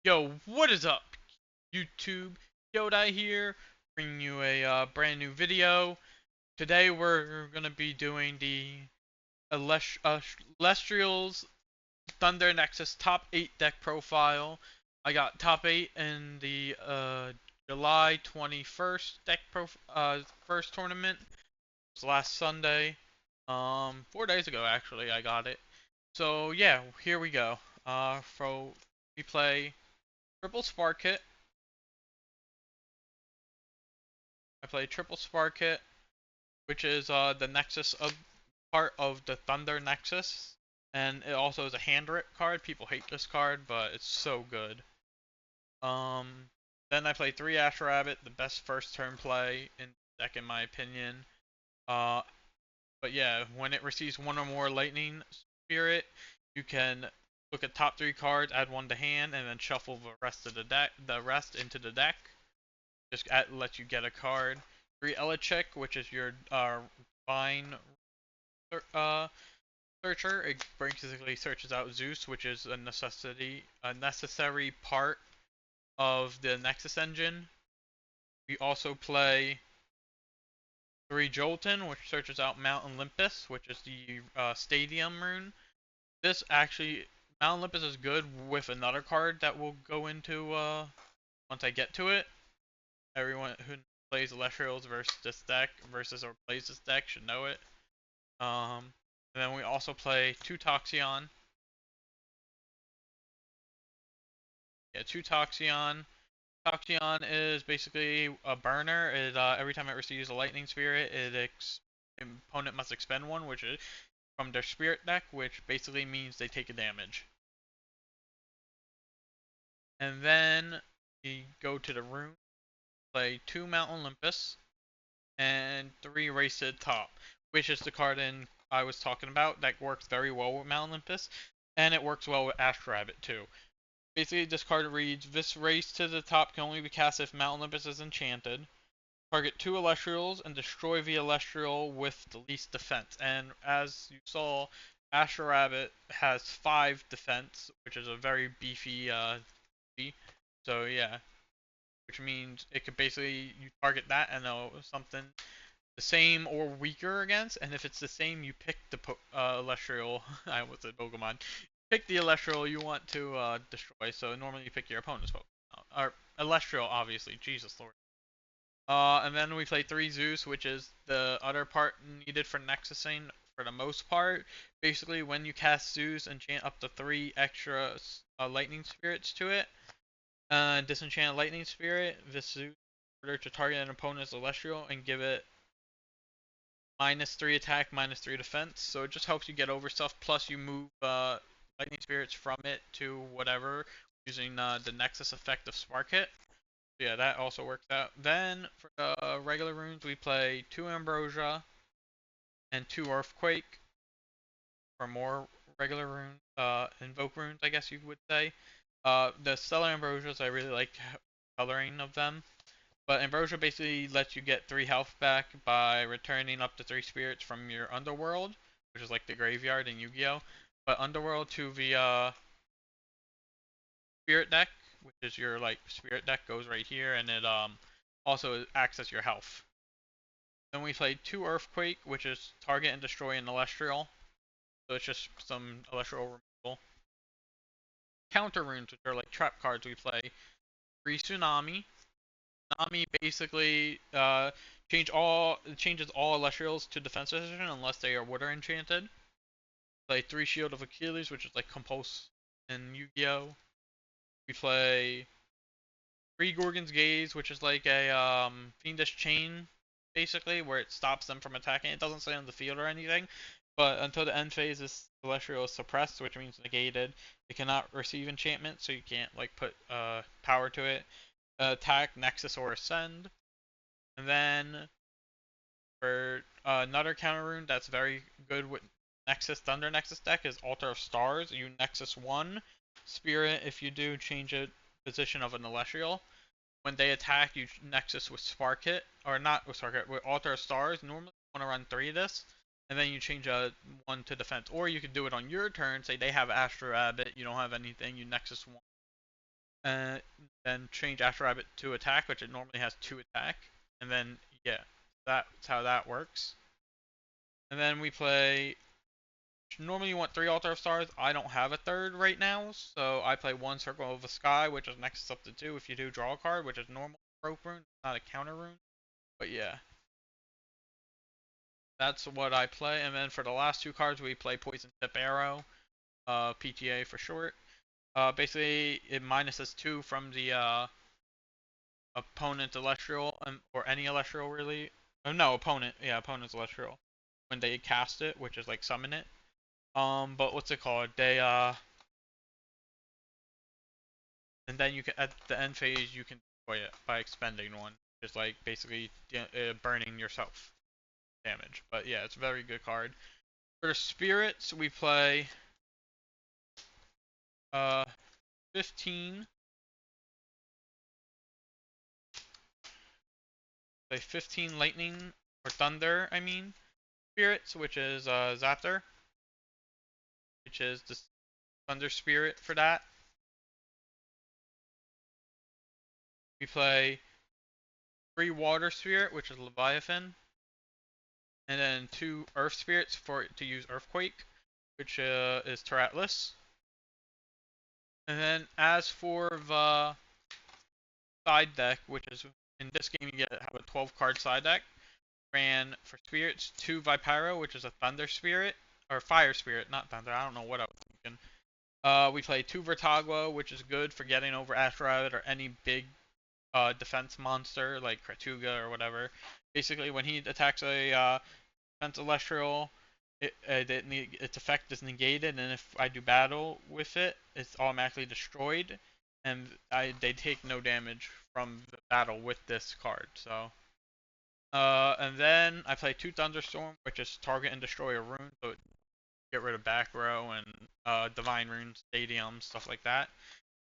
Yo, what is up, YouTube? Kyodai here, bringing you a brand new video. Today we're gonna be doing the Elestrals Thunder Nexus top 8 deck profile. I got top 8 in the July 21st first tournament. It was last Sunday. 4 days ago actually I got it. So yeah, here we go. We play Triple Spark Hit. I play Triple Spark Hit, which is the Nexus of part of the Thunder Nexus, and it also is a hand rip card. People hate this card, but it's so good. Um, then I play 3 Ash Rabbit, the best first turn play in the deck in my opinion. Uh, but yeah, when it receives one or more Lightning Spirit, you can look at top 3 cards, add one to hand, and then shuffle the rest of the deck, into the deck. Just lets you get a card. 3 Elechick, which is your Divine uh, Searcher. It basically searches out Zeus, which is a necessary part of the Nexus engine. We also play 3 Jolton, which searches out Mount Olympus, which is the Stadium rune. This actually, Mount Olympus is good with another card that we'll go into once I get to it. Everyone who plays Elestrals versus this deck or plays this deck should know it. And then we also play 2 Toxion. Yeah, 2 Toxion. Toxion is basically a burner. It every time it receives a Lightning Spirit, opponent must expend one, which is from their Spirit deck, which basically means they take a damage. And then we go to the room, play 2 Mount Olympus, and 3 Race to the Top, which is the card I was talking about that works very well with Mount Olympus, and it works well with Ash Rabbit too. Basically, this card reads, this Race to the Top can only be cast if Mount Olympus is enchanted. Target 2 Elestrals and destroy the Elestral with the least defense. And as you saw, Ash Rabbit has 5 defense, which is a very beefy so yeah, which means it could basically, you target that and something the same or weaker against, and if it's the same, you pick the Elestral. I almost said Pokemon. Pick the Elestral you want to destroy. So normally you pick your opponent's Pokemon, or Elestral, obviously. Jesus Lord. And then we play 3 Zeus, which is the other part needed for Nexusing for the most part. Basically, when you cast Zeus, enchant up to 3 extra Lightning Spirits to it. Disenchant Lightning Spirit, this Zeus, in order to target an opponent's Celestial and give it -3 attack, -3 defense. So it just helps you get over stuff. Plus, you move Lightning Spirits from it to whatever using the Nexus effect of Spark Hit. So yeah, that also works out. Then for the regular runes, we play 2 Ambrosia and 2 Earthquake. For more regular runes, invoke runes, I guess you would say. The Stellar Ambrosias, I really like coloring of them. But Ambrosia basically lets you get 3 health back by returning up to 3 spirits from your Underworld, which is like the graveyard in Yu-Gi-Oh! But Underworld to the Spirit deck, which is your like Spirit deck, goes right here, and it also acts as your health. Then we play 2 Earthquake, which is target and destroy an Celestial. So it's just some Celestial removal. Counter runes, which are like trap cards, we play 3 Tsunami. Tsunami basically changes all Elestrials to defense position unless they are water enchanted. Play 3 Shield of Achilles, which is like Compulse in Yu-Gi-Oh! We play 3 Gorgon's Gaze, which is like a Fiendish Chain, basically, where it stops them from attacking. It doesn't stay on the field or anything, but until the end phase, this Celestial is suppressed, which means negated. It cannot receive enchantment, so you can't like put power to it. Attack, Nexus, or Ascend. And then for another counter rune that's very good with Thunder Nexus deck is Altar of Stars. You Nexus 1 Spirit. If you do, change a position of an Celestial. When they attack, you Nexus with Spark Hit, or not with Spark Hit, with Altar of Stars. Normally you want to run 3 of this, and then you change a 1 to defense. Or you could do it on your turn, say they have Astro Rabbit, you don't have anything, you Nexus 1. and then change Astro Rabbit to attack, which it normally has 2 attack, and then yeah, that's how that works. And then we play. Normally you want 3 Altar of Stars. I don't have a third right now, so I play 1 Circle of the Sky, which is Nexus up to 2. If you do, draw a card, which is normal rope rune, not a counter rune. But yeah, that's what I play. And then for the last 2 cards, we play Poison Tip Arrow, PTA for short. Basically, it minuses 2 from the opponent Elestral, or any Elestral really. Oh no, opponent. Yeah, opponent's Elestral. When they cast it, which is like summon it. But what's it called? And then you can, at the end phase, you can destroy it by expending 1. Just like basically burning yourself damage. But yeah, it's a very good card. For the spirits, we play 15. Play 15 lightning or thunder, I mean, spirits, which is Zapter, which is the thunder spirit for that. We play 3 water spirit, which is Leviathan, and then 2 earth spirits to use earthquake, which is Taratlus. And then as for the side deck, which is in this game you have a 12 card side deck, ran for spirits 2 Vipyro, which is a thunder spirit, or fire spirit, not thunder, I don't know what I was thinking. We play 2 Vertagua, which is good for getting over Asteroid or any big defense monster like Kratuga or whatever. Basically, when he attacks a defense Celestial, its effect is negated, and if I do battle with it, it's automatically destroyed, and they take no damage from the battle with this card. So, and then I play 2 Thunderstorm, which is target and destroy a rune, so get rid of back row and divine runes, stadiums, stuff like that.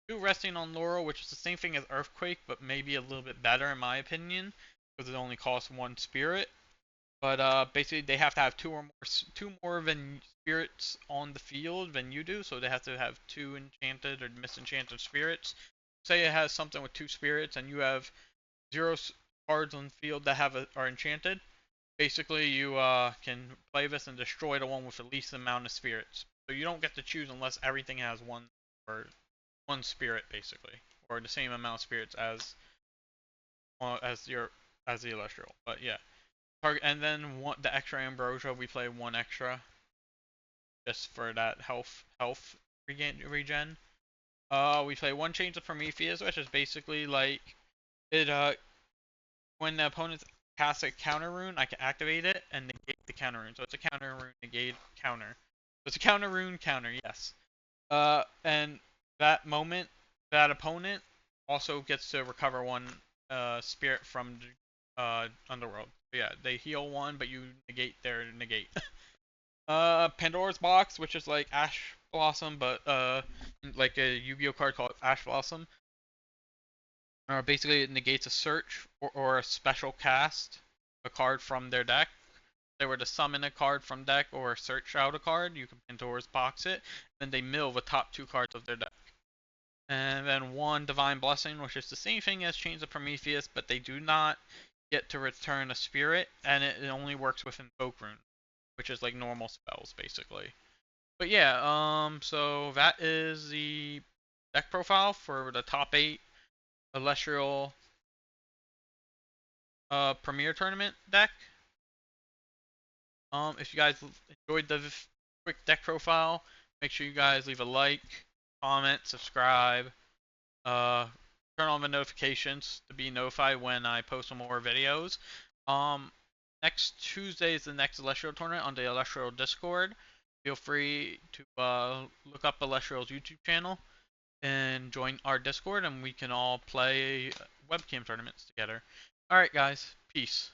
2 Resting on Laurel, which is the same thing as Earthquake, but maybe a little bit better in my opinion, because it only costs 1 spirit. But basically, they have to have 2 more than spirits on the field than you do, so they have to have 2 enchanted or misenchanted spirits. Say it has something with 2 spirits, and you have 0 cards on the field that are enchanted. Basically, you can play this and destroy the one with the least amount of spirits. So you don't get to choose unless everything has 1 or 1 spirit, basically, or the same amount of spirits as the Elestral. But yeah. And then the extra Ambrosia, we play 1 extra, just for that health regen. We play 1 Change of Prometheus, which is basically like it. When the opponent casts a counter rune, I can activate it and negate the counter rune. So it's a counter rune negate counter. So it's a counter rune counter, yes. And that moment, that opponent also gets to recover 1 spirit from Underworld. Yeah, they heal 1, but you negate their negate. Pandora's Box, which is like Ash Blossom, but like a Yu-Gi-Oh card called Ash Blossom. Basically, it negates a search or a special cast, a card from their deck. If they were to summon a card from deck or search out a card, you can Pandora's Box it. Then they mill the top 2 cards of their deck. And then 1 Divine Blessing, which is the same thing as Chains of Prometheus, but they do not get to return a spirit, and it only works with Invoke Rune, which is like normal spells, basically. But yeah, so that is the deck profile for the top 8 Celestial Premier Tournament deck. If you guys enjoyed the quick deck profile, make sure you guys leave a like, comment, subscribe, turn on the notifications to be notified when I post some more videos. Next Tuesday is the next Celestial tournament on the Celestial Discord. Feel free to look up Elestrals YouTube channel and join our Discord, and we can all play webcam tournaments together. Alright guys, peace.